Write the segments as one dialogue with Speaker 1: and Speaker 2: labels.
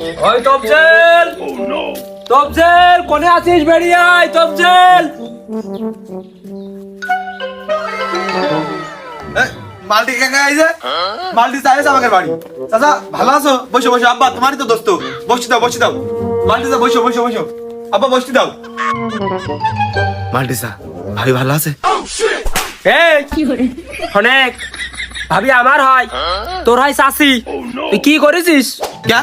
Speaker 1: ওই তবজেল, তবজেল কোনে আছিস? বেরিয়ে আয় তবজেল।
Speaker 2: মালটি কাকা আইছে, মালটি চাইছে আমাদের বাড়ি। চাচা ভালো আছো? বসো বসো, আব্বা তোমারই তো দোস্ত, বসতে দাও বসতে দাও। মালটি চা বসো বসো বসো, আব্বা বসতে দাও। মালটি চা ভাবি ভালো আছে?
Speaker 1: এই অনেক ভাবি আমার হয়, তোর হয় চাচি, তুই কি করেছিস?
Speaker 2: ক্যা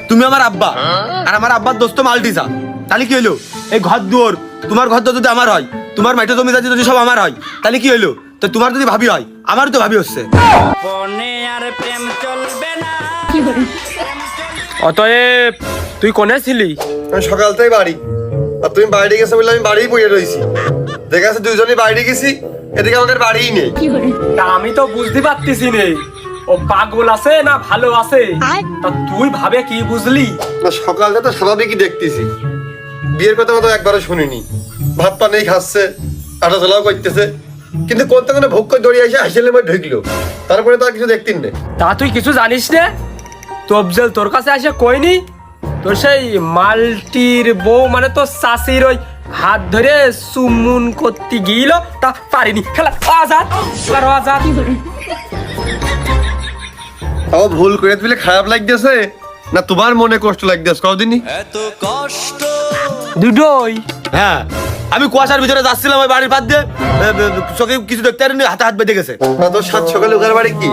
Speaker 2: তুমি আমার আব্বা আর আমার আব্বার দোস্ত মালটি চা, তাহলে কি হলো? এই ঘর দুয়ার, তোমার ঘর যদি আমার হয়, তোমার মাটি জমি জাতি যদি সব আমার হয়, তাহলে কি হলো? তো তোমার যদি ভাবি হয়, আমারও তো ভাবি হচ্ছে।
Speaker 1: অতএব তুই কোনে ছিলি?
Speaker 2: আমি সকাল থেকে বাড়ি, আর তুমি বাইরে গেছো বলে আমি বাড়িই পড়ে রয়েছি। দেখা যাচ্ছে দুইজনই বাইরে গেছি, এদিকে আমাদের বাড়িই নেই।
Speaker 1: তা আমি তো বুঝতে পারতেছি নে, ও পাগল আছে না ভালো আছে? তা তুই ভাবে কি বুঝলি?
Speaker 2: না সকালটা তো স্বাভাবিকই দেখতেছি, বিয়ের কথা তো একবারও শুনিনি। ভাত পানি খাচ্ছে, আটা চলাও করতেছে, কিন্তু কোন তখন ভোগ করে দড়িয়ে এসে হাসিলের মধ্যে ঢুকলো, তারপরে তো আর কিছু দেখতেন না।
Speaker 1: তা তুই কিছু জানিস না? তবজেল তোর কাছে এসে কইনি তোর সেই মালটির বউ মানে তো চাষির ওই হাত ধরে চুমুন করতে গিয়েছিল, তা পারিনি, খেলা আজাদ খেলার আজাদ।
Speaker 2: তাও ভুল করে দিলে খারাপ লাগতেছে না তোমার মনে কষ্ট লাগতেছে কদিনই?
Speaker 1: দুটোই।
Speaker 2: হ্যাঁ, আমি কুয়াশার ভিতরে যাচ্ছিলাম ওই বাড়ির পাশ দিয়ে, চোখে কিছু দেখতে পারিনি, হাতে হাত বেঁধে গেছে। তোর সাত সকালে উগার বাড়ি কি?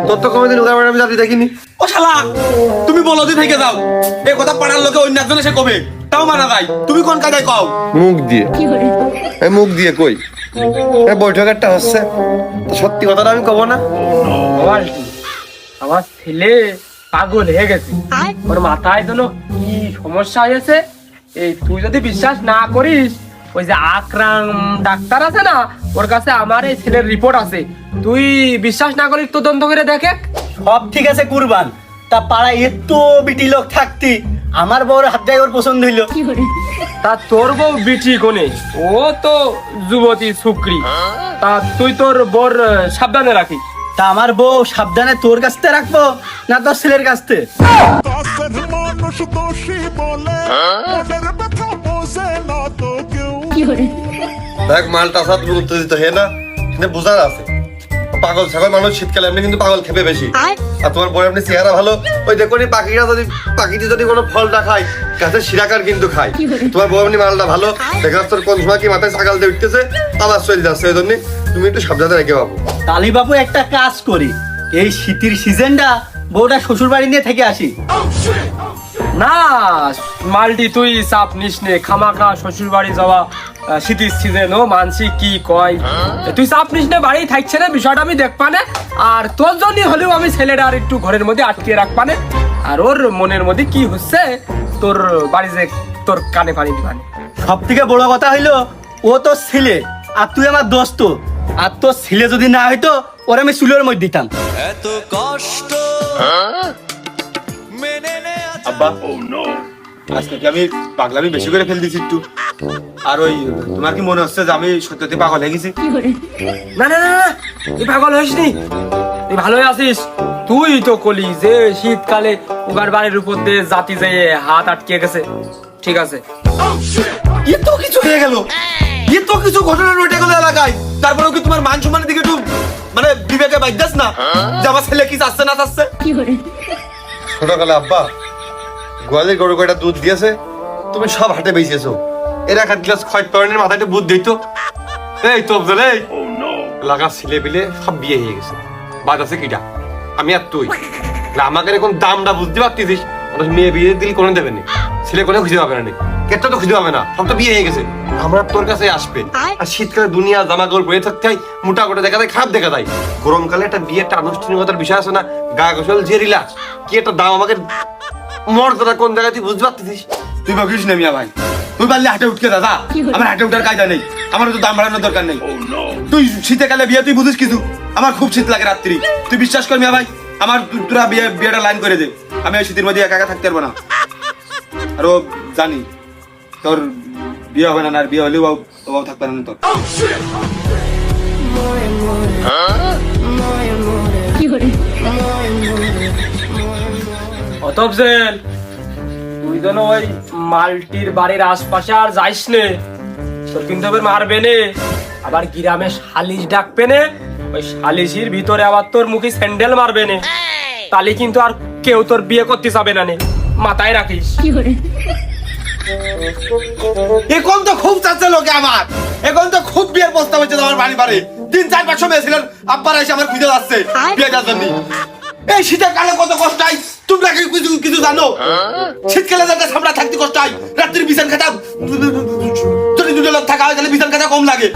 Speaker 2: তোর তো কোনোদিন উগার বাড়ি আমি যাতে দেখিনি। ও শালা, তুমি বলো দি থেকে যাও, এই কথা পাড়ার লোকে অন্য একজন এসে কবে, তাও মানা যায়। তুমি কোন কাজে কও? মুখ দিয়ে, এই মুখ দিয়ে কই, এই বৈঠক একটা হচ্ছে, তো সত্যি কথাটা আমি কব না?
Speaker 1: আমার ছেলে পাগল হয়ে গেছে, ওর মাথায় যেন কি সমস্যা হয়েছে। এই তুই যদি বিশ্বাস না করিস, ওই যে আকরাম ডাক্তার আছে না, ওর কাছে আমার এই ছেলের রিপোর্ট আছে, তুই বিশ্বাস না করিস তদন্ত করে দেখে।
Speaker 3: সব ঠিক আছে কুরবান, তা পাড়ায় এত বিটি লোক থাকতি আমার বউর হাত দেয় ওর পছন্দ হইলো।
Speaker 1: তা তোর বউ বিটি কোনে? ও তো যুবতী শুক্রি। তা তুই তোর বোর সাবধানে রাখিস।
Speaker 3: তা আমার বউ সাবধানে তোর কাছ থেকে রাখবো না তোর ছেলের কাছ থেকে?
Speaker 2: দেখ মালটা সাথ উত্তেজিত হে না, কিন্তু বোঝার আছে পাগল ছাগল মানুষ শীতকালে এমনি কিন্তু পাগল খেপে বেশি। আর তোমার বই এমনি চেহারা ভালো, ওই দেখো পাখিটি যদি কোনো ফল না খায়, গাছের শিরাকার কিন্তু খায়। তোমার বউ এমনি মালটা ভালো, দেখা যাচ্ছে কোন সময় কি মাথায় ছাগাল দিয়ে উঠতেছে, আবার চলে যাচ্ছে। এই জন্য তুমি একটু সাবধানে রেখে পাবো।
Speaker 3: তালি বাবু একটা কাজ করি, এই শীতের সিজনটা বউটা শ্বশুর বাড়ি নিয়ে থেকে আসি।
Speaker 1: না মালটি তুই চাপ নিস নে, খামাখা শ্বশুর বাড়ি যাওয়া শীতের সিজন ও মানসি কি কয়, তুই চাপ নিস নে, বাড়ি থাকছে না, বিষয়টা আমি দেখবানে। আর তোর জন্য হলেও আমি ছেলেটা আর একটু ঘরের মধ্যে আটকিয়ে রাখবানে, আর ওর মনের মধ্যে কি হচ্ছে তোর বাড়ি যে তোর কানে পানি দিবানে।
Speaker 3: সব থেকে বড় কথা হইলো ও তোর ছেলে আর তুই আমার দোস্ত, আর তোর ছেলে যদি না হইতো ওর আমি চুলের মধ্যে দিতাম।
Speaker 2: আব্বা আজকে কি আমি পাগলামি বেশি করে ফেল দিছি একটু? আর ওই তোমার কি মনে হচ্ছে যে আমি সত্যি পাগল হয়ে গেছি?
Speaker 1: না না না না, তুই পাগল হইসনি, তুই ভালোই আছিস। তুই তো কলি যে শীতকালে ওগার বাড়ির উপর দিয়ে জাতি যেয়ে হাত আটকে গেছে, ঠিক আছে।
Speaker 2: এত কিছু হয়ে গেল, এত কিছু ঘটনা ঘটে গেল এলাকায়, তারপরেও কি তোমার মান সম্মানের দিকে একটু মানে বিবেকে বাইদাস না যে আমার ছেলে কি চাচ্ছে না চাচ্ছে? ছোটকালে আব্বা গোয়ালের গরু কয়টা দুধ দিয়েছে, তুমি সব হাটে বেঁচেছো, এর এক গ্লাস খয়ের তরণের মাথায় বুধ দিত। এই তো এই এলাকার ছেলে পিলে সব বিয়ে হয়ে গেছে, বাদ আছে কিটা? আমি আর তুই। আমাকে এখন দামটা বুঝতে পারতিস, মেয়ে বিয়ে দিলে কোনো দেবে না, ছেলে কোনো খুঁজে পাবে না, কেটটা তো খুঁজে পাবে না, সব তো বিয়ে হয়ে গেছে। আমরা তোর কাছে আসবে, আর শীতকালে দুনিয়া জামা কাপড় বয়ে থাকতে হয়, মোটা করে দেখা যায়, খারাপ দেখা যায়। গরমকালে একটা বিয়ে, একটা আনুষ্ঠানিকতার বিষয় আছে না, গা গোসল যে রিল্যাক্স, কি একটা দাম আমাকে মর্যাদা কোন জায়গায় তুই বুঝতে পারতিস? তুই ভাবিস না মিয়া ভাই, তুই পারলে হাটে উঠকে দাদা, আমার হাটে উঠার কায়দা নেই, আমার তো দাম বাড়ানোর দরকার নেই। তুই শীতে কালে বিয়ে তুই বুঝিস কিছু, আমার খুব শীত লাগে রাত্রি, তুই বিশ্বাস কর মিয়া ভাই, আমার তোরা বিয়েটা লাইন করে দে, আমি ওই শীতের মধ্যে একা একা থাকতে পারবো না। আরো জানি তোর বিয়ে হবে না, আর বিয়ে হলেও বাবু থাকবে না তোর।
Speaker 1: অতএব তুই যেন ওই মালটির বাড়ির আশপাশে আর যাইস নে, তোর কিন্তু এবার মারবে নে, আবার গ্রামে সালিশ ডাকবে নে, ওই সালিশির ভিতরে আবার তোর মুখে স্যান্ডেল মারবে নে, তাহলে কিন্তু আর কেউ তোর বিয়ে করতে যাবে না নে, মাথায় রাখিস।
Speaker 2: এখন তো খুব চাচ্ছে লোকে আমার, এখন তো খুব বিয়ের প্রস্তাব হচ্ছে আমার বাড়ি বাড়ি, 3-4-500 মেয়ে ছিলেন, আব্বার এসে আমার খুঁজে যাচ্ছে বিয়ে দেওয়ার জন্য। এই শীতের কালে কত কষ্ট হয় তোমরা কি কিছু কিছু জানো? শীতকালে যাতে সামনে থাকতে কষ্ট হয়, রাত্রির বিছান খাতা যদি দুটো লোক থাকা হয় তাহলে বিছান খাতা কম লাগে।